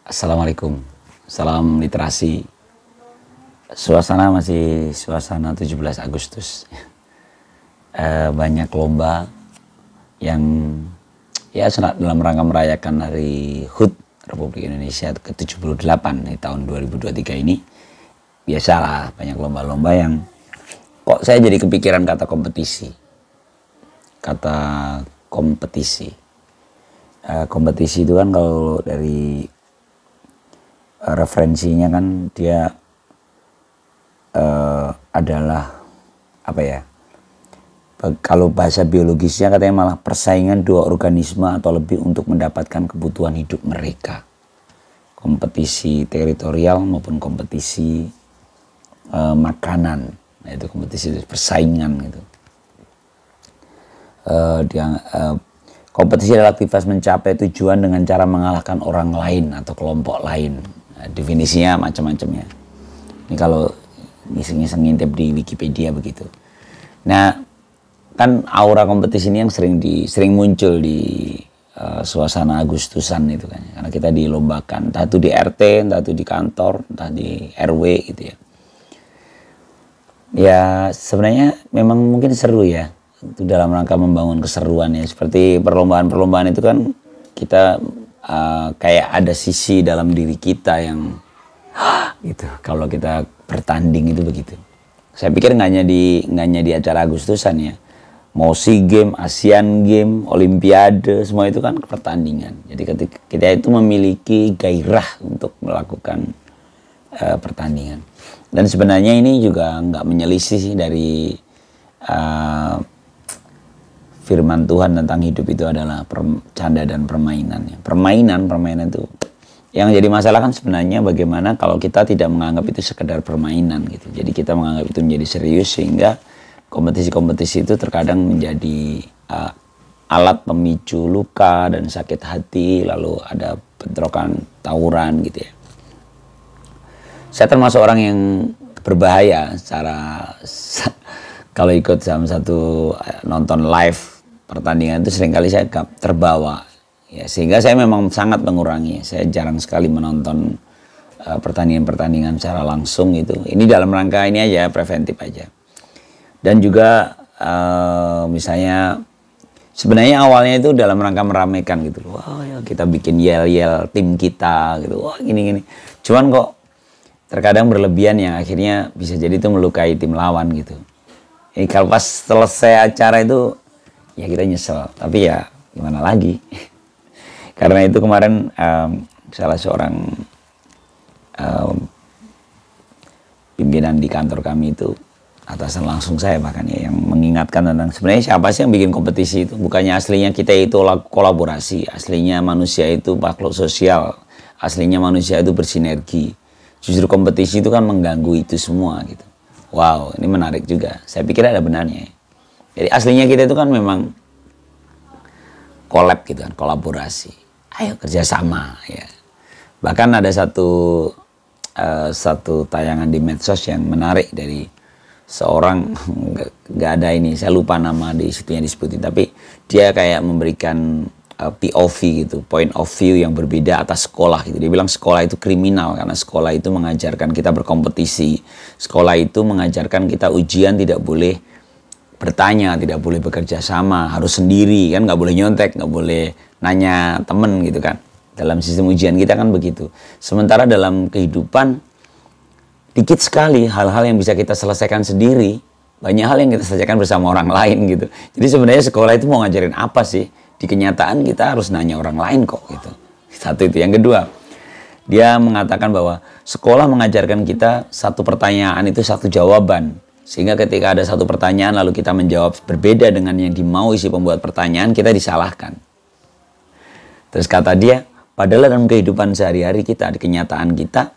Assalamualaikum, salam literasi. Suasana masih suasana 17 Agustus. Banyak lomba yang ya dalam rangka merayakan Hari HUT Republik Indonesia ke-78 di tahun 2023 ini. Biasalah banyak lomba-lomba yang kok saya jadi kepikiran kata kompetisi. Kata kompetisi. Kompetisi itu kan kalau dari referensinya kan dia adalah apa ya, kalau bahasa biologisnya katanya malah persaingan dua organisme atau lebih untuk mendapatkan kebutuhan hidup mereka. Kompetisi teritorial maupun kompetisi makanan, nah itu kompetisi persaingan gitu. Kompetisi adalah aktivitas mencapai tujuan dengan cara mengalahkan orang lain atau kelompok lain. Nah, definisinya macam-macam ya. Ini kalau ngiseng-ngiseng ngintip di Wikipedia begitu. Nah, kan aura kompetisi ini yang sering muncul di suasana Agustusan itu kan. Karena kita dilombakan, entah itu di RT, entah itu di kantor, entah di RW gitu ya. Ya sebenarnya memang mungkin seru ya. Itu dalam rangka membangun keseruan ya, seperti perlombaan-perlombaan itu kan kita kayak ada sisi dalam diri kita yang gitu kalau kita bertanding itu begitu. Saya pikir nggak hanya di acara Agustusan ya, mau SEA Games, Asian Games, Olimpiade, semua itu kan pertandingan. Jadi ketika kita itu memiliki gairah untuk melakukan pertandingan. Dan sebenarnya ini juga nggak menyelisih sih dari firman Tuhan tentang hidup itu adalah canda dan permainan. Permainan itu yang jadi masalah kan sebenarnya bagaimana kalau kita tidak menganggap itu sekedar permainan gitu. Jadi kita menganggap itu menjadi serius sehingga kompetisi-kompetisi itu terkadang menjadi alat pemicu luka dan sakit hati, lalu ada bentrokan, tawuran gitu ya. Saya termasuk orang yang berbahaya secara kalau ikut dalam satu nonton live pertandingan itu seringkali saya terbawa ya, sehingga saya memang sangat mengurangi. Saya jarang sekali menonton pertandingan-pertandingan secara langsung gitu. Ini dalam rangka ini aja, preventif aja. Dan juga misalnya sebenarnya awalnya itu dalam rangka meramaikan gitu. Wah ya kita bikin yel-yel tim kita gitu. Wah gini-gini. Cuman kok terkadang berlebihan yang akhirnya bisa jadi itu melukai tim lawan gitu. Ini kalau pas selesai acara itu ya kita nyesel, tapi ya gimana lagi. Karena itu kemarin salah seorang pimpinan di kantor kami itu, atasan langsung saya bahkan ya, yang mengingatkan tentang sebenarnya siapa sih yang bikin kompetisi itu. Bukannya aslinya kita itu kolaborasi, aslinya manusia itu makhluk sosial, aslinya manusia itu bersinergi. Justru kompetisi itu kan mengganggu itu semua gitu. Wow, ini menarik juga. Saya pikir ada benarnya. Jadi aslinya kita itu kan memang collab gitu kan, kolaborasi. Ayo kerjasama ya. Bahkan ada satu tayangan di medsos yang menarik dari seorang, nggak ada ini, saya lupa nama di situ yang disebutin, tapi dia kayak memberikan POV gitu, point of view yang berbeda atas sekolah gitu. Dia bilang sekolah itu kriminal karena sekolah itu mengajarkan kita berkompetisi. Sekolah itu mengajarkan kita ujian tidak boleh bertanya, tidak boleh bekerja sama, harus sendiri kan, nggak boleh nyontek, nggak boleh nanya temen gitu kan. Dalam sistem ujian kita kan begitu. Sementara dalam kehidupan dikit sekali hal-hal yang bisa kita selesaikan sendiri. Banyak hal yang kita selesaikan bersama orang lain gitu. Jadi sebenarnya sekolah itu mau ngajarin apa sih? Di kenyataan kita harus nanya orang lain kok gitu. Satu itu. Yang kedua, dia mengatakan bahwa sekolah mengajarkan kita satu pertanyaan itu satu jawaban. Sehingga ketika ada satu pertanyaan lalu kita menjawab berbeda dengan yang dimau isi pembuat pertanyaan, kita disalahkan. Terus kata dia, padahal dalam kehidupan sehari-hari kita, di kenyataan kita,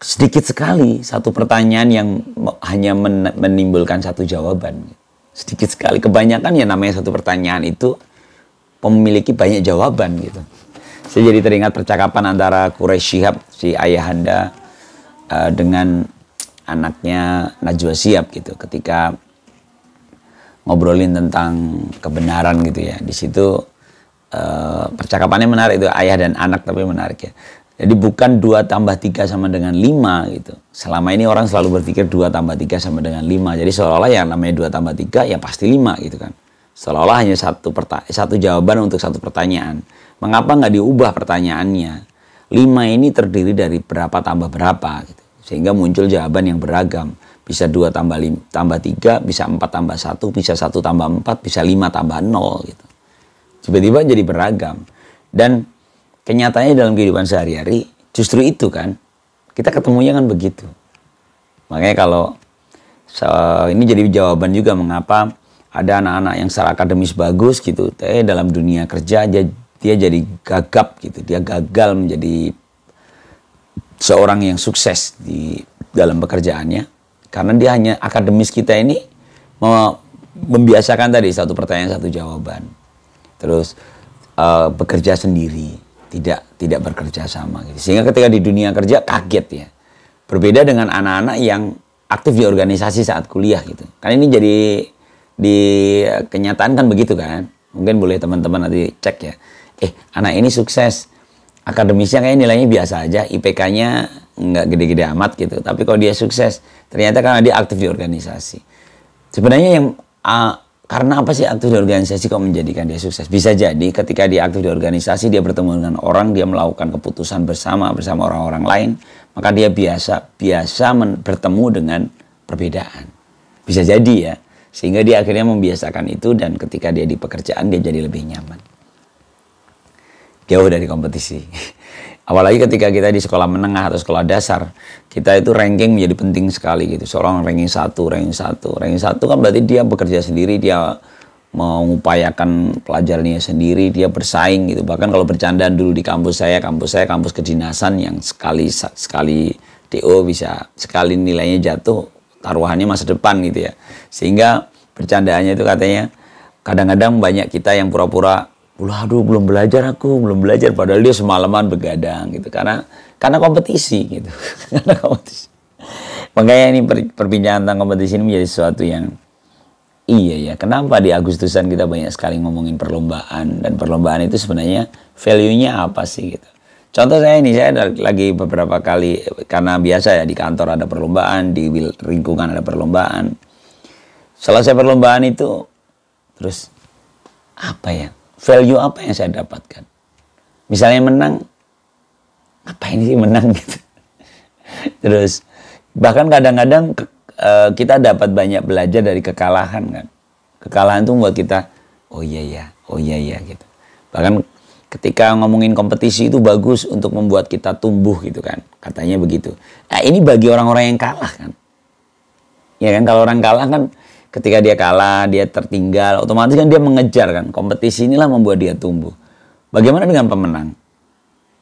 sedikit sekali satu pertanyaan yang hanya menimbulkan satu jawaban. Sedikit sekali. Kebanyakan ya namanya satu pertanyaan itu memiliki banyak jawaban gitu. Saya jadi teringat percakapan antara Quraish Shihab, si ayahanda, dengan anaknya Najwa Shihab gitu. Ketika ngobrolin tentang kebenaran gitu ya. Di situ percakapannya menarik itu, ayah dan anak tapi menarik ya. Jadi bukan 2 tambah 3 sama dengan 5 gitu. Selama ini orang selalu berpikir 2 tambah 3 sama dengan 5. Jadi seolah-olah yang namanya 2 tambah 3 ya pasti 5 gitu kan. Seolah-olah hanya satu jawaban untuk satu pertanyaan. Mengapa nggak diubah pertanyaannya? 5 ini terdiri dari berapa tambah berapa gitu. Sehingga muncul jawaban yang beragam. Bisa 2 tambah 3, bisa 4 tambah 1, bisa 1 tambah 4, bisa 5 tambah 0 gitu. Tiba-tiba jadi beragam. Dan kenyataannya dalam kehidupan sehari-hari justru itu kan. Kita ketemunya kan begitu. Makanya kalau ini jadi jawaban juga mengapa ada anak-anak yang secara akademis bagus gitu. Dalam dunia kerja dia jadi gagap gitu. Dia gagal menjadi seorang yang sukses di dalam pekerjaannya. Karena dia hanya akademis kita ini membiasakan tadi satu pertanyaan satu jawaban. Terus bekerja sendiri. Tidak bekerja sama gitu. Sehingga ketika di dunia kerja kaget ya. Berbeda dengan anak-anak yang aktif di organisasi saat kuliah gitu. Karena ini jadi di kenyataan kan begitu kan. Mungkin boleh teman-teman nanti cek ya. Anak ini sukses. Akademisnya kayak nilainya biasa aja. IPK-nya nggak gede-gede amat gitu. Tapi kalau dia sukses, ternyata karena dia aktif di organisasi. Sebenarnya yang karena apa sih aktif di organisasi kok menjadikan dia sukses? Bisa jadi ketika dia aktif di organisasi, dia bertemu dengan orang, dia melakukan keputusan bersama orang-orang lain, maka dia biasa bertemu dengan perbedaan. Bisa jadi ya, sehingga dia akhirnya membiasakan itu dan ketika dia di pekerjaan dia jadi lebih nyaman. Jauh dari kompetisi. Apalagi ketika kita di sekolah menengah atau sekolah dasar, kita itu ranking menjadi penting sekali gitu. Seorang ranking 1 kan berarti dia bekerja sendiri, dia mengupayakan pelajarannya sendiri, dia bersaing gitu. Bahkan kalau bercandaan dulu di kampus saya kampus kedinasan yang sekali DO bisa sekali nilainya jatuh, taruhannya masa depan gitu ya. Sehingga bercandaannya itu katanya kadang-kadang banyak kita yang pura-pura aduh belum belajar padahal dia semalaman begadang gitu karena kompetisi gitu. Karena kompetisi. Makanya ini perbincangan tentang kompetisi ini menjadi sesuatu yang iya ya, kenapa di Agustusan kita banyak sekali ngomongin perlombaan, dan perlombaan itu sebenarnya value-nya apa sih gitu. Contoh saya lagi beberapa kali, karena biasa ya di kantor ada perlombaan, di lingkungan ada perlombaan. Selesai perlombaan itu terus apa ya? Value apa yang saya dapatkan? Misalnya menang, ngapain sih menang gitu? Terus bahkan kadang-kadang kita dapat banyak belajar dari kekalahan kan. Kekalahan itu membuat kita, oh iya ya gitu. Bahkan ketika ngomongin kompetisi itu bagus untuk membuat kita tumbuh gitu kan. Katanya begitu. Nah ini bagi orang-orang yang kalah kan. Ya kan, kalau orang kalah kan ketika dia kalah, dia tertinggal, otomatis kan dia mengejar kan. Kompetisi inilah membuat dia tumbuh. Bagaimana dengan pemenang?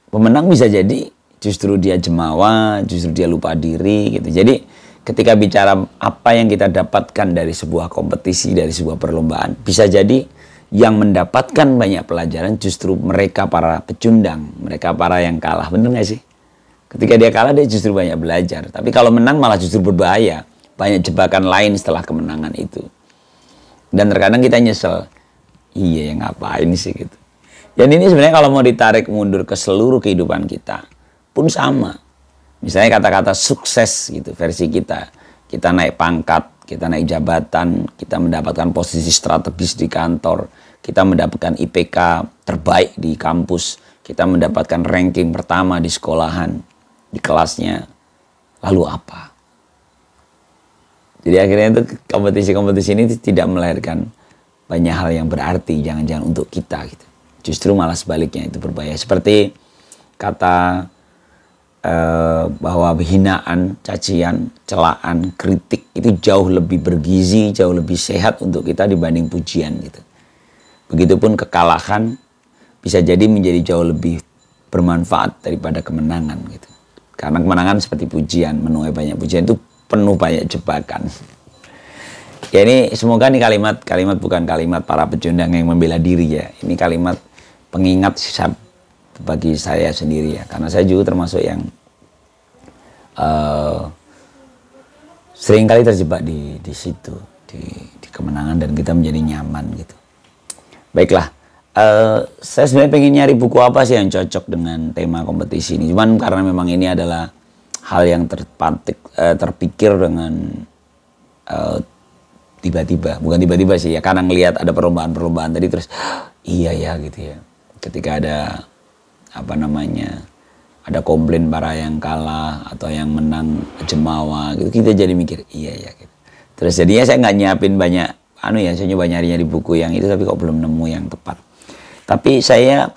Pemenang bisa jadi justru dia jemawa, justru dia lupa diri gitu. Jadi ketika bicara apa yang kita dapatkan dari sebuah kompetisi, dari sebuah perlombaan, bisa jadi yang mendapatkan banyak pelajaran justru mereka para pecundang, mereka para yang kalah. Bener gak sih? Ketika dia kalah dia justru banyak belajar. Tapi kalau menang malah justru berbahaya. Banyak jebakan lain setelah kemenangan itu. Dan terkadang kita nyesel. Iya ya ngapain sih gitu. Dan ini sebenarnya kalau mau ditarik mundur ke seluruh kehidupan kita pun sama. Misalnya kata-kata sukses gitu versi kita. Kita naik pangkat, kita naik jabatan, kita mendapatkan posisi strategis di kantor, kita mendapatkan IPK terbaik di kampus, kita mendapatkan ranking pertama di sekolahan, di kelasnya. Lalu apa? Jadi akhirnya itu kompetisi-kompetisi ini tidak melahirkan banyak hal yang berarti, jangan-jangan untuk kita gitu. Justru malah sebaliknya itu berbahaya. Seperti kata bahwa hinaan, cacian, celaan, kritik itu jauh lebih bergizi, jauh lebih sehat untuk kita dibanding pujian gitu. Begitupun kekalahan bisa jadi menjadi jauh lebih bermanfaat daripada kemenangan gitu. Karena kemenangan seperti pujian, menuai banyak pujian itu penuh banyak jebakan. Ya ini semoga nih kalimat bukan kalimat para pecundang yang membela diri ya. Ini kalimat pengingat bagi saya sendiri ya. Karena saya juga termasuk yang sering kali terjebak di situ, di kemenangan, dan kita menjadi nyaman gitu. Baiklah, Saya sebenarnya pengen nyari buku apa sih yang cocok dengan tema kompetisi ini. Cuman karena memang ini adalah hal yang terpikir dengan tiba-tiba, bukan tiba-tiba sih ya, karena ngelihat ada perlombaan tadi terus iya ya gitu ya. Ketika ada apa namanya, ada komplain para yang kalah atau yang menang jemawa gitu, kita jadi mikir iya ya gitu. Terus jadinya saya nggak nyiapin banyak saya nyoba nyari buku yang itu tapi kok belum nemu yang tepat. Tapi saya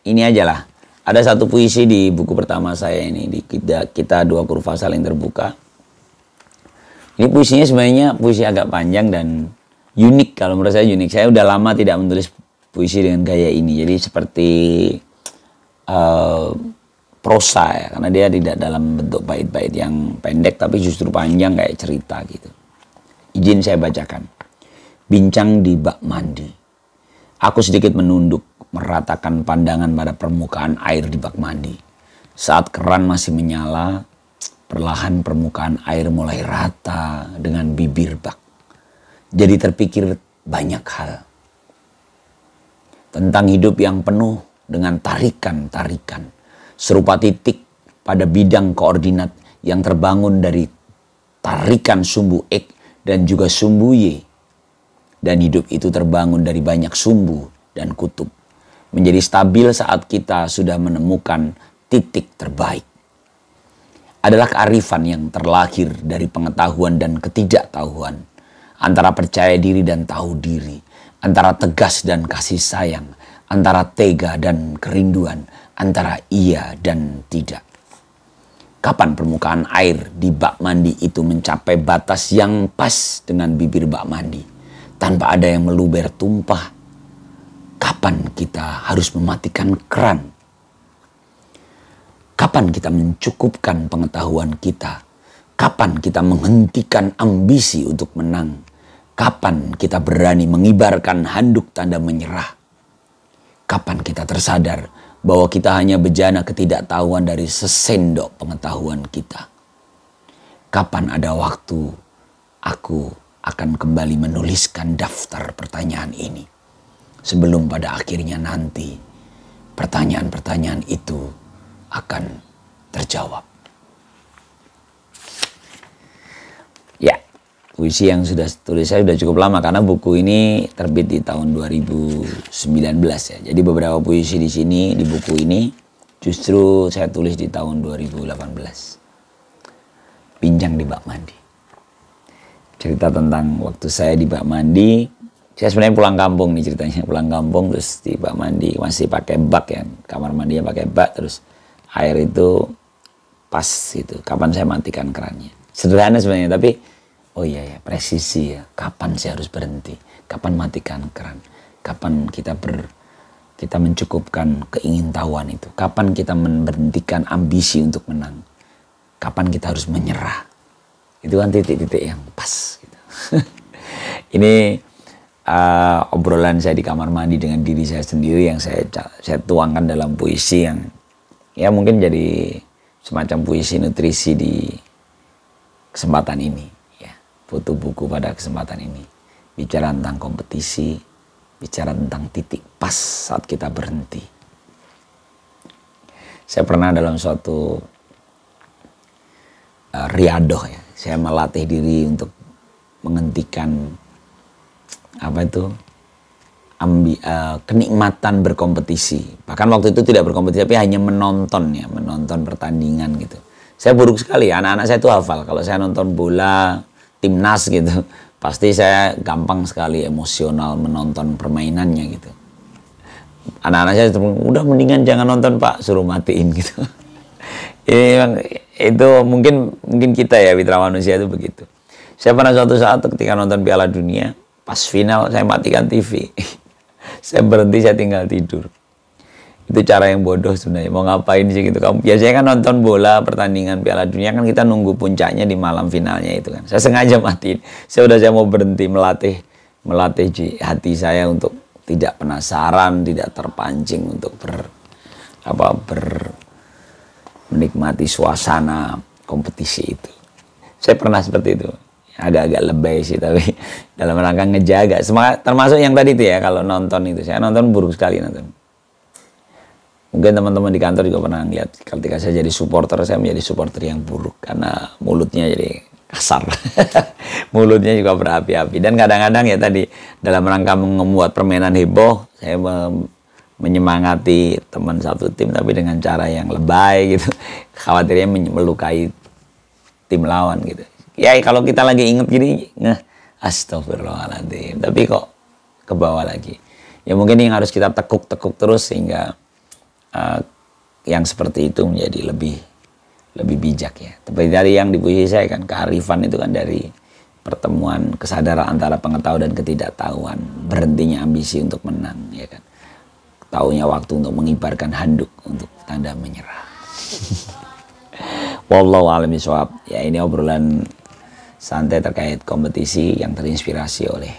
ini aja lah, ada satu puisi di buku pertama saya ini, di kita dua kurva saling terbuka. Ini puisinya sebenarnya puisi agak panjang dan unik, kalau menurut saya unik. Saya udah lama tidak menulis puisi dengan gaya ini, jadi seperti prosa ya, karena dia tidak dalam bentuk bait-bait yang pendek tapi justru panjang kayak cerita gitu. Izin saya bacakan. Bincang di bak mandi. Aku sedikit menunduk, meratakan pandangan pada permukaan air di bak mandi. Saat keran masih menyala, perlahan permukaan air mulai rata dengan bibir bak. Jadi terpikir banyak hal. Tentang hidup yang penuh dengan tarikan-tarikan. Serupa titik pada bidang koordinat yang terbangun dari tarikan sumbu X dan juga sumbu Y. Dan hidup itu terbangun dari banyak sumbu dan kutub. Menjadi stabil saat kita sudah menemukan titik terbaik. Adalah kearifan yang terlahir dari pengetahuan dan ketidaktahuan. Antara percaya diri dan tahu diri. Antara tegas dan kasih sayang. Antara tega dan kerinduan. Antara iya dan tidak. Kapan permukaan air di bak mandi itu mencapai batas yang pas dengan bibir bak mandi, tanpa ada yang meluber tumpah? Kapan kita harus mematikan keran? Kapan kita mencukupkan pengetahuan kita? Kapan kita menghentikan ambisi untuk menang? Kapan kita berani mengibarkan handuk tanda menyerah? Kapan kita tersadar bahwa kita hanya bejana ketidaktahuan dari sesendok pengetahuan kita? Kapan ada waktu aku akan kembali menuliskan daftar pertanyaan ini, sebelum pada akhirnya nanti pertanyaan-pertanyaan itu akan terjawab? Ya, puisi yang sudah tulis saya sudah cukup lama karena buku ini terbit di tahun 2019 ya. Jadi beberapa puisi di sini, di buku ini justru saya tulis di tahun 2018. Bincang di bak mandi. Cerita tentang waktu saya di bak mandi. Saya sebenarnya pulang kampung nih ceritanya. Pulang kampung terus di bak mandi masih pakai bak ya. Kamar mandinya pakai bak, terus air itu pas gitu. Kapan saya matikan kerannya. Sederhana sebenarnya tapi oh iya ya, presisi ya. Kapan saya harus berhenti? Kapan matikan keran? Kapan kita mencukupkan keingintahuan itu? Kapan kita memberhentikan ambisi untuk menang? Kapan kita harus menyerah? Itu kan titik-titik yang pas gitu. Ini obrolan saya di kamar mandi dengan diri saya sendiri yang saya tuangkan dalam puisi yang ya mungkin jadi semacam puisi nutrisi di kesempatan ini. Foto buku pada kesempatan ini. Bicara tentang kompetisi, bicara tentang titik pas saat kita berhenti. Saya pernah dalam suatu riadoh ya, saya melatih diri untuk menghentikan kenikmatan berkompetisi. Bahkan waktu itu tidak berkompetisi tapi hanya menonton ya, menonton pertandingan gitu. Saya buruk sekali, anak-anak saya itu hafal kalau saya nonton bola timnas gitu, pasti saya gampang sekali emosional menonton permainannya gitu. Anak-anak saya udah mendingan jangan nonton pak, suruh matiin gitu. Itu mungkin kita ya, fitrah manusia itu begitu. Saya pernah suatu saat ketika nonton Piala Dunia, pas final saya matikan TV. Saya berhenti, saya tinggal tidur. Itu cara yang bodoh sebenarnya. Mau ngapain sih gitu? Kamu biasanya kan nonton bola pertandingan Piala Dunia kan kita nunggu puncaknya di malam finalnya itu kan. Saya sengaja matiin. Saya mau berhenti melatih hati saya untuk tidak penasaran, tidak terpancing untuk menikmati suasana kompetisi itu. Saya pernah seperti itu. agak-agak lebay sih, tapi dalam rangka ngejaga semangat. Termasuk yang tadi itu ya, kalau nonton itu, saya nonton buruk sekali nonton. Mungkin teman-teman di kantor juga pernah lihat, ketika saya jadi supporter, saya menjadi supporter yang buruk karena mulutnya jadi kasar. Mulutnya juga berapi-api, dan kadang-kadang ya tadi dalam rangka membuat permainan heboh, saya menyemangati teman satu tim tapi dengan cara yang lebay gitu. Khawatirnya melukai tim lawan gitu. Ya kalau kita lagi inget gini, astagfirullahaladzim, tapi kok ke bawah lagi. Ya mungkin yang harus kita tekuk-tekuk terus sehingga yang seperti itu menjadi lebih bijak ya. Tapi dari yang dipuji saya kan, kearifan itu kan dari pertemuan kesadaran antara pengetahuan dan ketidaktahuan, berhentinya ambisi untuk menang ya kan. Taunya waktu untuk mengibarkan handuk untuk tanda menyerah. Wallahu a'lam bishawab. Ya ini obrolan santai terkait kompetisi yang terinspirasi oleh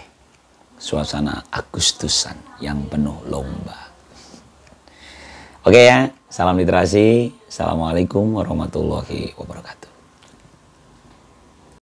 suasana Agustusan yang penuh lomba. Oke ya, salam literasi. Assalamualaikum warahmatullahi wabarakatuh.